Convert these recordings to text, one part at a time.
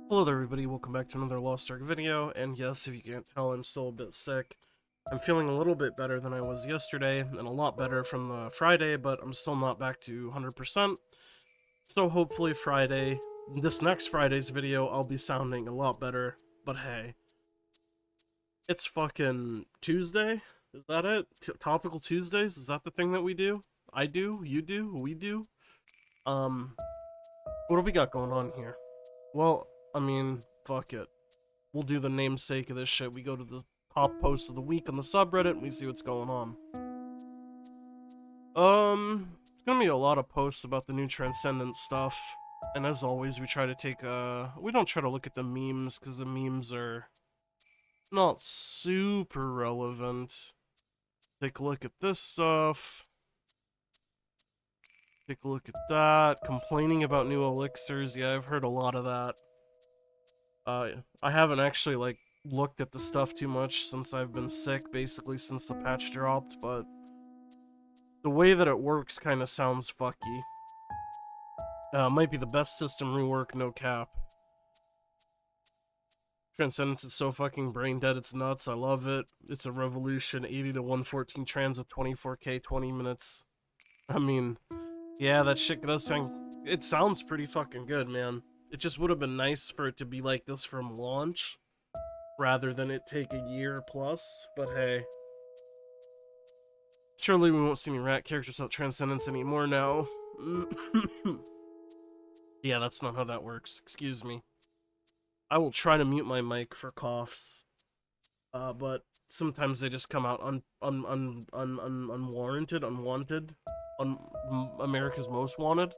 Hello there everybody, welcome back to another Lost Ark video, and yes, if you can't tell, I'm still a bit sick. I'm feeling a little bit better than I was yesterday, and a lot better from the Friday, but I'm still not back to 100%. So hopefully this next Friday's video, I'll be sounding a lot better, but hey. It's fucking Tuesday? Is that it? Topical Tuesdays? Is that the thing that we do? I do? You do? We do? What do we got going on here? Well, I mean, fuck it. We'll do the namesake of this shit. We go to the top post of the week on the subreddit and we see what's going on. It's gonna be a lot of posts about the new Transcendence stuff. And as always, we try to take we don't try to look at the memes because the memes are not super relevant. Take a look at this stuff. Take a look at that. Complaining about new elixirs. Yeah, I've heard a lot of that. I haven't actually, like, looked at the stuff too much since I've been sick, basically since the patch dropped, but the way that it works kind of sounds fucky. Might be the best system rework, no cap. Transcendence is so fucking brain dead, it's nuts, I love it. It's a revolution, 80 to 114 trans with 24k, 20 minutes. I mean, yeah, that shit does sound, it sounds pretty fucking good, man. It just would have been nice for it to be like this from launch, rather than it take a year plus, but hey. Surely we won't see any rat characters without Transcendence anymore now. Yeah, that's not how that works. Excuse me. I will try to mute my mic for coughs, but sometimes they just come out unwarranted, unwanted. America's Most Wanted.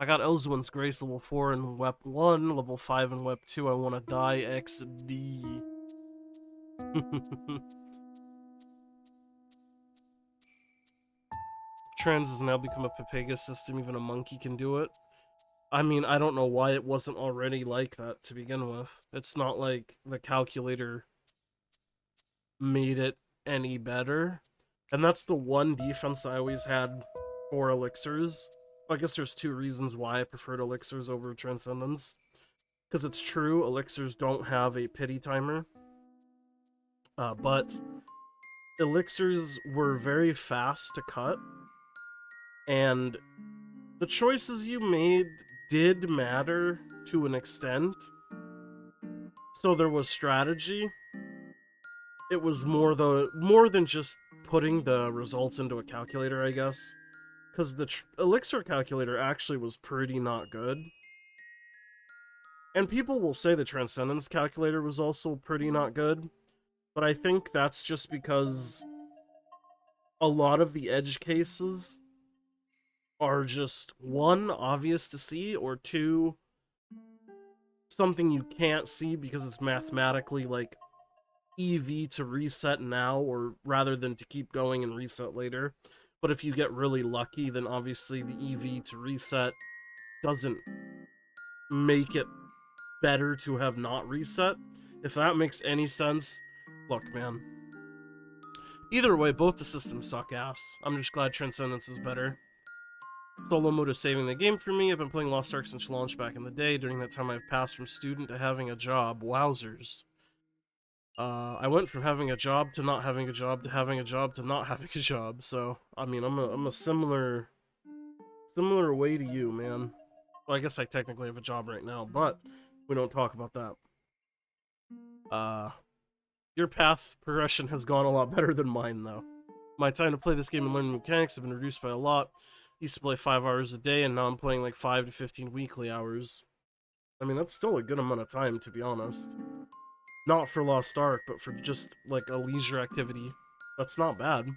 I got Elzuin's Grace level 4 and Wep 1, level 5 and Wep 2. I wanna die XD. Trans has now become a Papaga system, even a monkey can do it. I mean, I don't know why it wasn't already like that to begin with. It's not like the calculator made it any better. And that's the one defense I always had for elixirs. I guess there's two reasons why I preferred elixirs over Transcendence. Because it's true, elixirs don't have a pity timer. But elixirs were very fast to cut. And the choices you made did matter to an extent. So there was strategy. It was more than just putting the results into a calculator, I guess. Because the elixir calculator actually was pretty not good. And people will say the Transcendence calculator was also pretty not good. But I think that's just because a lot of the edge cases are just, one, obvious to see, or two, something you can't see because it's mathematically, like, EV to reset now, or rather than to keep going and reset later. But if you get really lucky, then obviously the EV to reset doesn't make it better to have not reset. If that makes any sense, look, man. Either way, both the systems suck ass. I'm just glad Transcendence is better. Solo mode is saving the game for me. I've been playing Lost Ark since launch back in the day. During that time, I've passed from student to having a job. Wowzers. I went from having a job to not having a job to having a job to not having a job. So, I mean, I'm a similar way to you, man. Well, I guess I technically have a job right now, but we don't talk about that. Your path progression has gone a lot better than mine, though. My time to play this game and learn mechanics have been reduced by a lot. Used to play 5 hours a day, and now I'm playing like 5 to 15 weekly hours. I mean, that's still a good amount of time, to be honest. Not for Lost Ark, but for just, like, a leisure activity. That's not bad.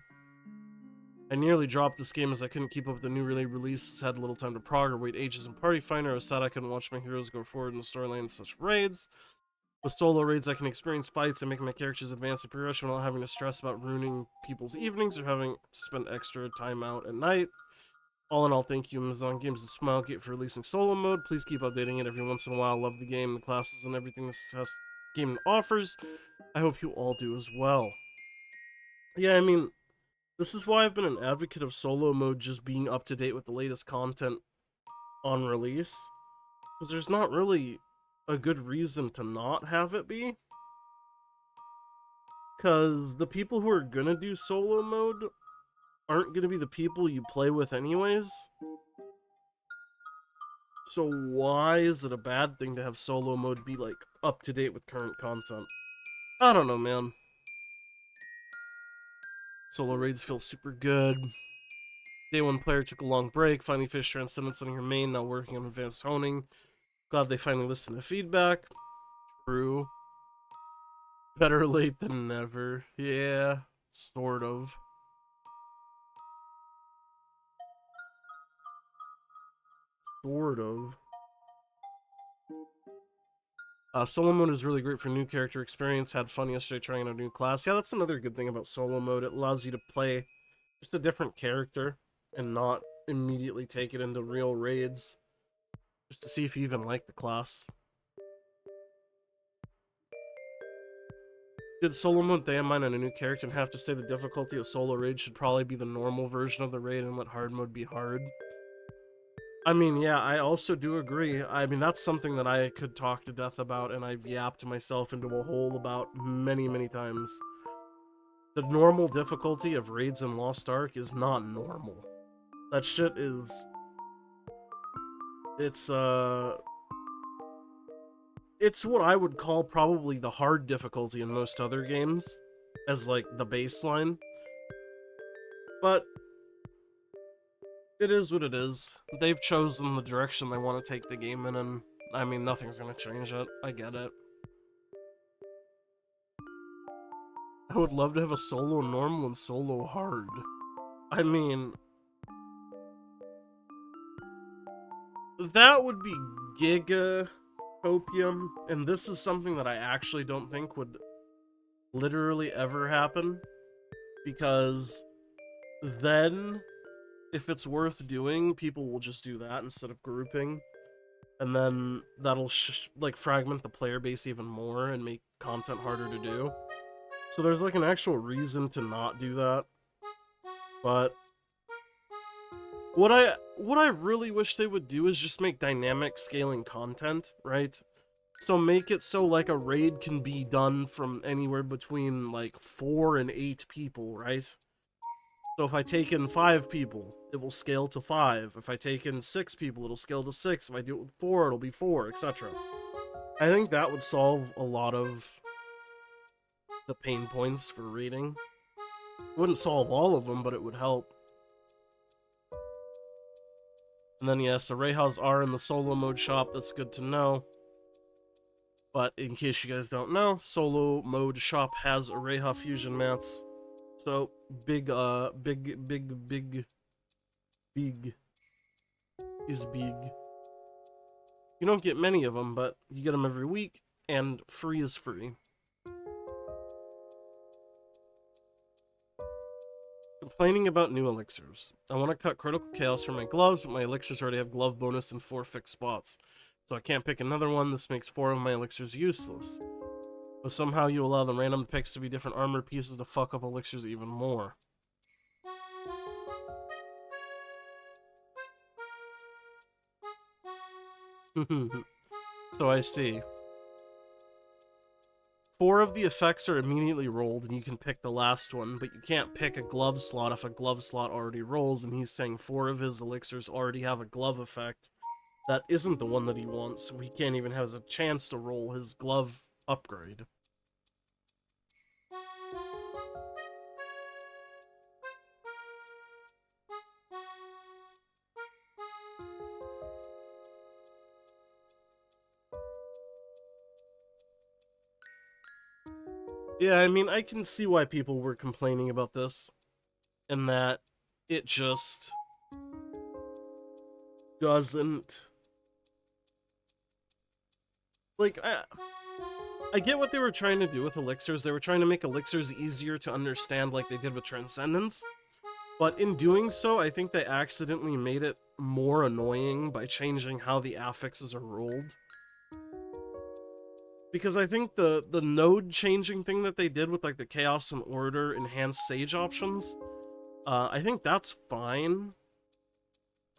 I nearly dropped this game as I couldn't keep up with the new releases, had little time to prog or wait ages in Party Finder. I was sad I couldn't watch my heroes go forward in the storyline in such raids. With solo raids, I can experience fights and make my characters advance in progression without having to stress about ruining people's evenings or having to spend extra time out at night. All in all, thank you, Amazon Games and Smilegate, for releasing solo mode. Please keep updating it every once in a while. Love the game, the classes, and everything this game offers. I hope you all do as well. Yeah, I mean, this is why I've been an advocate of solo mode just being up to date with the latest content on release. Because there's not really a good reason to not have it be. Because the people who are gonna do solo mode aren't gonna be the people you play with anyways. So why is it a bad thing to have solo mode be, like, up to date with current content? I don't know, man. Solo raids feel super good. Day 1 player took a long break, finally finished Transcendence on your main, now working on advanced honing. Glad they finally listened to feedback. True. Better late than never. Yeah, sort of. Sort of. Solo mode is really great for new character experience. Had fun yesterday trying a new class. Yeah, that's another good thing about solo mode. It allows you to play just a different character and not immediately take it into real raids. Just to see if you even like the class. Did solo mode mine on a new character and have to say the difficulty of solo raid should probably be the normal version of the raid and let hard mode be hard. I mean, yeah, I also do agree. I mean, that's something that I could talk to death about, and I've yapped myself into a hole about many, many times. The normal difficulty of raids in Lost Ark is not normal. That shit is... It's what I would call probably the hard difficulty in most other games, as, like, the baseline. But it is what it is. They've chosen the direction they want to take the game in, and I mean, nothing's gonna change it. I get it. I would love to have a solo normal and solo hard. I mean, that would be Giga Copium, and this is something that I actually don't think would literally ever happen, because then, if it's worth doing, people will just do that instead of grouping, and then that'll like fragment the player base even more and make content harder to do. So there's like an actual reason to not do that. But what I really wish they would do is just make dynamic scaling content, right? So make it so like a raid can be done from anywhere between like 4 and 8 people, right? So if I take in 5 people, it will scale to 5. If I take in 6 people, it'll scale to 6. If I do it with 4, it'll be 4, etc. I think that would solve a lot of the pain points for raiding. It wouldn't solve all of them, but it would help. And then yes, Arrejos are in the solo mode shop, that's good to know. But in case you guys don't know, solo mode shop has Areja fusion mats. So big is big. You don't get many of them, but you get them every week, and free is free. Complaining about new elixirs. I want to cut critical chaos from my gloves, but my elixirs already have glove bonus in 4 fixed spots. So I can't pick another one. This makes 4 of my elixirs useless. But somehow you allow the random picks to be different armor pieces to fuck up elixirs even more. So I see. 4 of the effects are immediately rolled, and you can pick the last one, but you can't pick a glove slot if a glove slot already rolls, and he's saying 4 of his elixirs already have a glove effect. That isn't the one that he wants, so he can't even have a chance to roll his glove upgrade. Yeah, I mean, I can see why people were complaining about this, and that it just doesn't... Like, I get what they were trying to do with elixirs. They were trying to make elixirs easier to understand like they did with Transcendence. But in doing so, I think they accidentally made it more annoying by changing how the affixes are rolled. Because I think the node changing thing that they did with like the Chaos and Order enhanced Sage options, I think that's fine.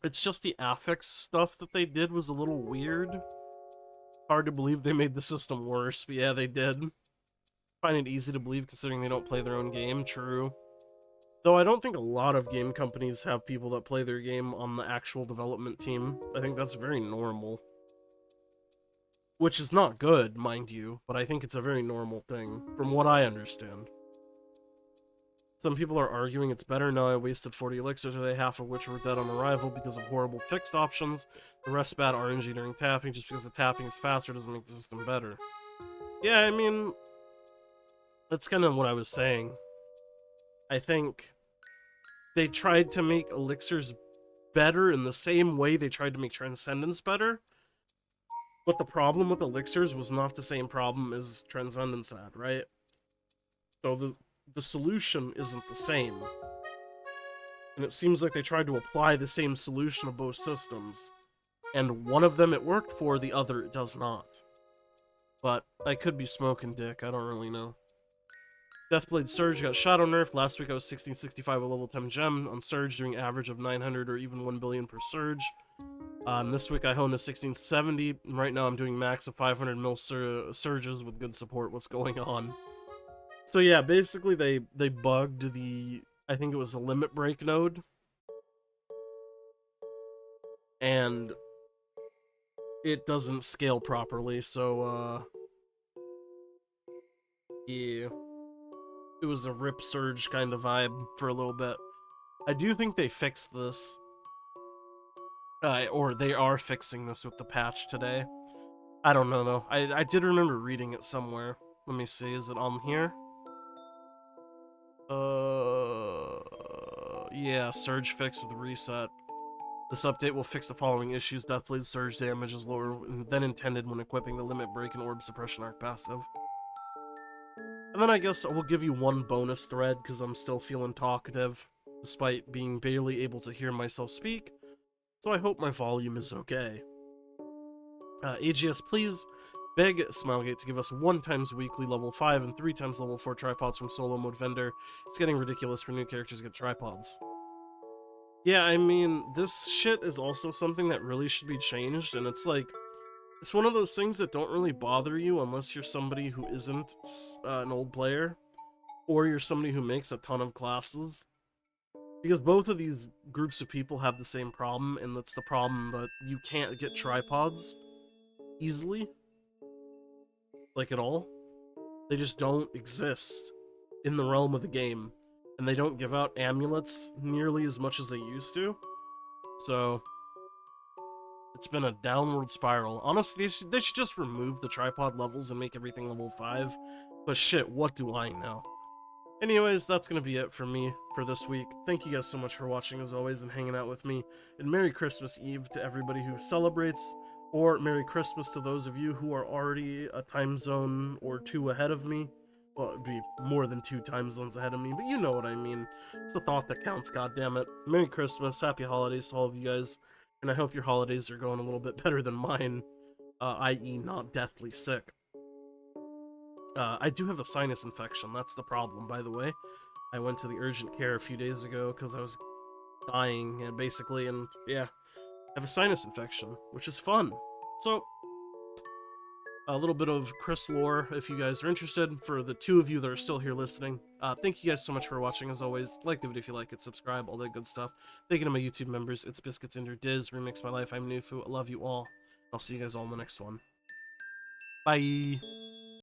It's just the affix stuff that they did was a little weird. Hard to believe they made the system worse, but yeah, they did. Find it easy to believe considering they don't play their own game, true. Though I don't think a lot of game companies have people that play their game on the actual development team. I think that's very normal. Which is not good, mind you, but I think it's a very normal thing, from what I understand. Some people are arguing it's better now. I wasted 40 elixirs today, half of which were dead on arrival because of horrible fixed options. The rest bad RNG during tapping. Just because the tapping is faster doesn't make the system better. Yeah, I mean, that's kind of what I was saying. I think they tried to make elixirs better in the same way they tried to make Transcendence better. But the problem with elixirs was not the same problem as Transcendence had, right? So the solution isn't the same. And it seems like they tried to apply the same solution to both systems. And one of them it worked for, the other it does not. But I could be smoking dick, I don't really know. Deathblade Surge got shadow nerfed. Last week I was 1665 with level 10 gem on Surge, doing average of 900 or even 1 billion per Surge. This week I honed to 1670, and right now I'm doing max of 500 mil surges with good support. What's going on? So yeah, basically they bugged the, I think it was a limit break node. And it doesn't scale properly, so yeah. It was a rip surge kind of vibe for a little bit. I do think they fixed this. Or they are fixing this with the patch today. I don't know though. I did remember reading it somewhere. Let me see, is it on here? Yeah, surge fix with reset. This update will fix the following issues. Deathblade's surge damage is lower than intended when equipping the limit break and orb suppression arc passive. And then I guess I will give you one bonus thread because I'm still feeling talkative, despite being barely able to hear myself speak. So I hope my volume is okay. AGS, please beg Smilegate to give us 1 times weekly level 5 and 3 times level 4 tripods from solo mode vendor. It's getting ridiculous for new characters to get tripods. Yeah, I mean, this shit is also something that really should be changed, and it's like, it's one of those things that don't really bother you unless you're somebody who isn't an old player, or you're somebody who makes a ton of classes. Because both of these groups of people have the same problem, and that's the problem that you can't get tripods easily. Like, at all. They just don't exist in the realm of the game. And they don't give out amulets nearly as much as they used to. So it's been a downward spiral. Honestly, they should just remove the tripod levels and make everything level 5. But shit, what do I know? Anyways, that's going to be it for me for this week. Thank you guys so much for watching as always and hanging out with me. And Merry Christmas Eve to everybody who celebrates. Or Merry Christmas to those of you who are already a time zone or 2 ahead of me. Well, it'd be more than 2 time zones ahead of me, but you know what I mean. It's the thought that counts, goddammit. Merry Christmas, happy holidays to all of you guys. And I hope your holidays are going a little bit better than mine, i.e. not deathly sick. I do have a sinus infection, that's the problem, by the way. I went to the urgent care a few days ago because I was dying, and basically, and yeah, I have a sinus infection, which is fun. So, a little bit of Chris lore, if you guys are interested, for the 2 of you that are still here listening. Thank you guys so much for watching, as always. Like the video if you like it, subscribe, all that good stuff. Thank you to my YouTube members, It's Biscuits and Your Diz, Remix My Life, I'm Nufu, I love you all. I'll see you guys all in the next one. Bye!